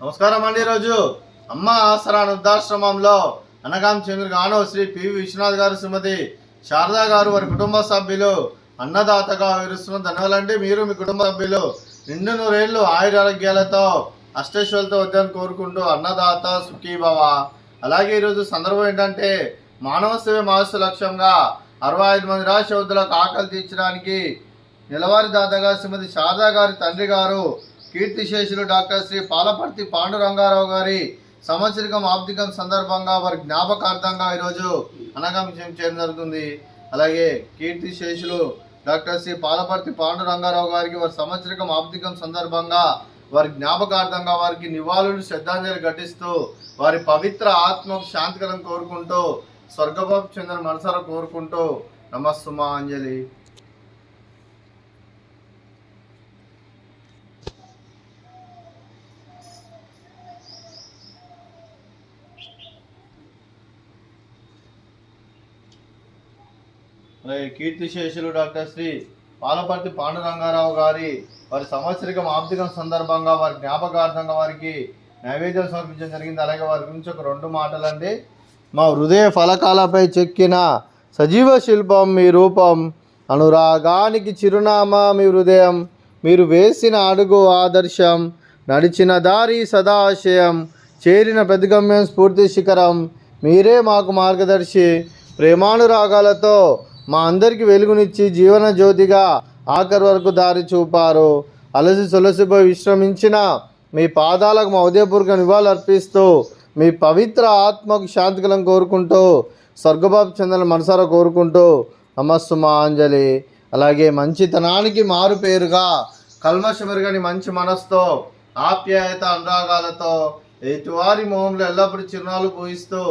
నమస్కారం అండి. ఈరోజు అమ్మ ఆసరా వృద్ధాశ్రమంలో అనగాం చెంద్రగాను శ్రీ పివి విశ్వనాథ్ గారు, శ్రీమతి శారదా గారు, వారి కుటుంబ సభ్యులు అన్నదాతగా వివరిస్తున్న ధన్యవాదాలండి. మీరు మీ కుటుంబ సభ్యులు నిండు నూరేళ్లు ఆయురారోగ్యాలతో అష్టైశ్వర్యాలతో వద్దని కోరుకుంటూ అన్నదాత సుఖీభవ. అలాగే ఈరోజు సందర్భం ఏంటంటే మానవ సేవ మానసు లక్ష్యంగా 65 మంది నిరాశ్ర వృద్ధులకు ఆకలి తీర్చడానికి నెలవారీ దాతగా శ్రీమతి శారదా గారి తండ్రి గారు కీర్తిశేషులు డాక్టర్ శ్రీ పాలపర్తి పాండురంగారావు గారి సంవత్సరికం ఆబ్దికం సందర్భంగా వారి జ్ఞాపకార్థంగా ఈరోజు అనగాం చేయడం జరుగుతుంది. అలాగే కీర్తిశేషులు డాక్టర్ శ్రీ పాలపర్తి పాండురంగారావు గారికి వారి సంవత్సరికం ఆబ్దికం సందర్భంగా వారి జ్ఞాపకార్థంగా వారికి నివాళులు శ్రద్ధాంజలి ఘటిస్తూ వారి పవిత్ర ఆత్మకు శాంతికరం కోరుకుంటూ స్వర్గబాబు చంద్ర మనసారా కోరుకుంటూ నమస్సుమాంజలి. అలాగే కీర్తిశేషులు డాక్టర్ శ్రీ పాలపర్తి పాండురంగారావు గారి వారి సంవత్సరికం ఆబ్దికం సందర్భంగా వారి జ్ఞాపకార్థంగా వారికి నైవేద్యం సమర్పించడం జరిగింది. అలాగే వారి గురించి ఒక 2 మాటలండి. మా హృదయ ఫలకాలపై చెక్కిన సజీవ శిల్పం మీ రూపం, అనురాగానికి చిరునామా మీ హృదయం, మీరు వేసిన అడుగు ఆదర్శం, నడిచిన దారి సదాశయం, చేరిన ప్రతిగమ్యం స్ఫూర్తి శిఖరం, మీరే మాకు మార్గదర్శి, ప్రేమానురాగాలతో మా అందరికీ వెలుగునిచ్చి జీవన జ్యోతిగా ఆఖరి వరకు దారి చూపారు. అలసి సొలసిపోయి విశ్రమించిన మీ పాదాలకు మా ఉదయపూర్వక నివాళులు అర్పిస్తూ మీ పవిత్ర ఆత్మకు శాంతికలం కోరుకుంటూ స్వర్గబాబు చంద్ర మనసారా కోరుకుంటూ నమస్సుమాంజలి. అలాగే మంచితనానికి మారు పేరుగా కల్మషమెరుగని మంచి మనసుతో ఆప్యాయత అనురాగాలతో ఎదుటివారి మొహంలో ఎల్లప్పుడూ చిరునాలు పూయిస్తూ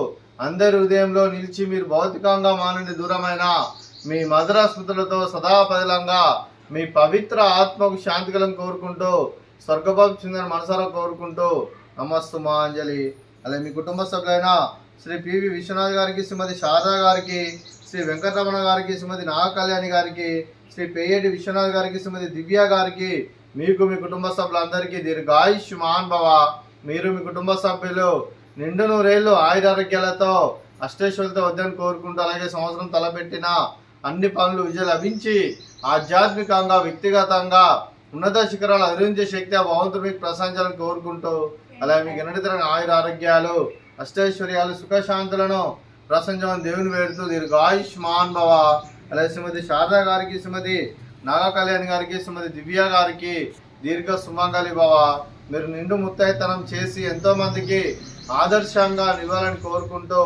అందరి హృదయంలో నిలిచి మీరు భౌతికంగా మా నుండి దూరమైన మీ మధుర స్మృతులతో సదాపదిలంగా మీ పవిత్ర ఆత్మకు శాంతికలం కోరుకుంటూ స్వర్గబాబు చంద్ర మనసారా కోరుకుంటూ నమస్సుమాంజలి. అలాగే మీ కుటుంబ సభ్యులైన శ్రీ పివి విశ్వనాథ్ గారికి, శ్రీమతి శారదా గారికి, శ్రీ వెంకటరమణ గారికి, శ్రీమతి నాగకళ్యాణి గారికి, శ్రీ పేయేటి విశ్వనాథ్ గారికి, శ్రీమతి దివ్య గారికి, మీకు మీ కుటుంబ సభ్యులందరికీ దీర్ఘాయుష్మాన్ భవ. మీరు మీ కుటుంబ సభ్యులు నిండు నూరేళ్లు ఆయురారోగ్యాలతో అష్టైశ్వర్యాలతో వద్దని కోరుకుంటూ అలాగే సంవత్సరం తలపెట్టిన అన్ని పనులు విజయం లభించి ఆధ్యాత్మికంగా వ్యక్తిగతంగా ఉన్నత శిఖరాలు అధిరించే శక్తి ఆ భగవంతుడు మీకు ప్రసాదించాలని కోరుకుంటూ అలాగే మీకు ఎన్నటితరని ఆయురారోగ్యాలు అష్టైశ్వర్యాలు సుఖశాంతులను ప్రసంజమని దేవుని వేడుతూ దీర్ఘాయుష్మాన్ భవ. అలాగే శ్రీమతి శారదా గారికి, శ్రీమతి నాగకళ్యాణి గారికి, శ్రీమతి దివ్య గారికి దీర్ఘ సుమంగళి భవ. మీరు నిండు ముత్తైతనం చేసి ఎంతోమందికి ఆదర్శంగా నిలవాలని కోరుకుంటూ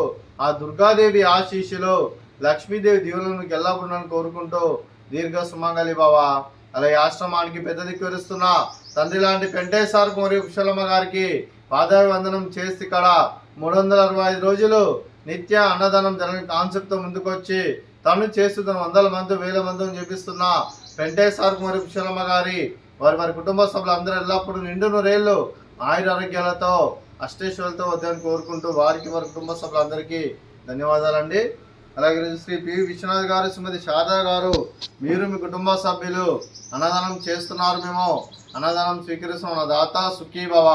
ఆ దుర్గాదేవి ఆశీస్సులు లక్ష్మీదేవి దీవులను ఎల్లప్పుడూ కోరుకుంటూ దీర్ఘ సుమంగళి భవ. అలాగే ఆశ్రమానికి పెద్ద దిక్కు విరుస్తున్న తండ్రి లాంటి పెంటేశ్వర మరియు కుశలమ్మ గారికి పాదాభివందనం చేసి ఇక్కడ 365 రోజులు నిత్య అన్నదానం జరగని కాన్సెప్ట్తో ముందుకొచ్చి తను చేస్తున్న 100 మంది 1000 మందిని చేపిస్తున్న పెంటేశ్వర మరియు కుశలమ్మ గారి వారి కుటుంబ సభ్యులు అందరూ ఎల్లప్పుడూ నిండు నూరేళ్లు ఆయురారోగ్యాలతో అష్టైశ్వర్యాలతో వద్దని కోరుకుంటూ వారికి వారి కుటుంబ సభ్యులందరికీ ధన్యవాదాలండి. అలాగే శ్రీ పివి విశ్వనాథ్ గారు, శ్రీమతి శారదా గారు, మీరు మీ కుటుంబ సభ్యులు అన్నదానం చేస్తున్నారు. మేము అన్నదానం స్వీకరిస్తున్నాం. అన్నదాత సుఖీభవ.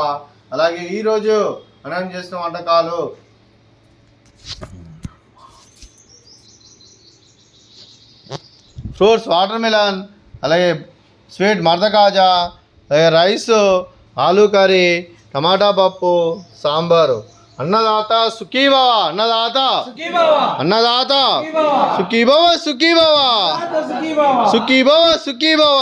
అలాగే ఈరోజు అన్నదానం చేసిన వంటకాలు ఫ్రూట్స్, వాటర్ మిలన్, అలాగే స్వీట్ మర్దకాజా, అలాగే రైస్, ఆలూ కర్రీ, టమాటా పప్పు, సాంబారు. అన్నదాత సుఖీభవ, అన్నదాత అన్నదాత సుఖీభవ, సుఖీభవ, సుఖీభవ, సుఖీభవ.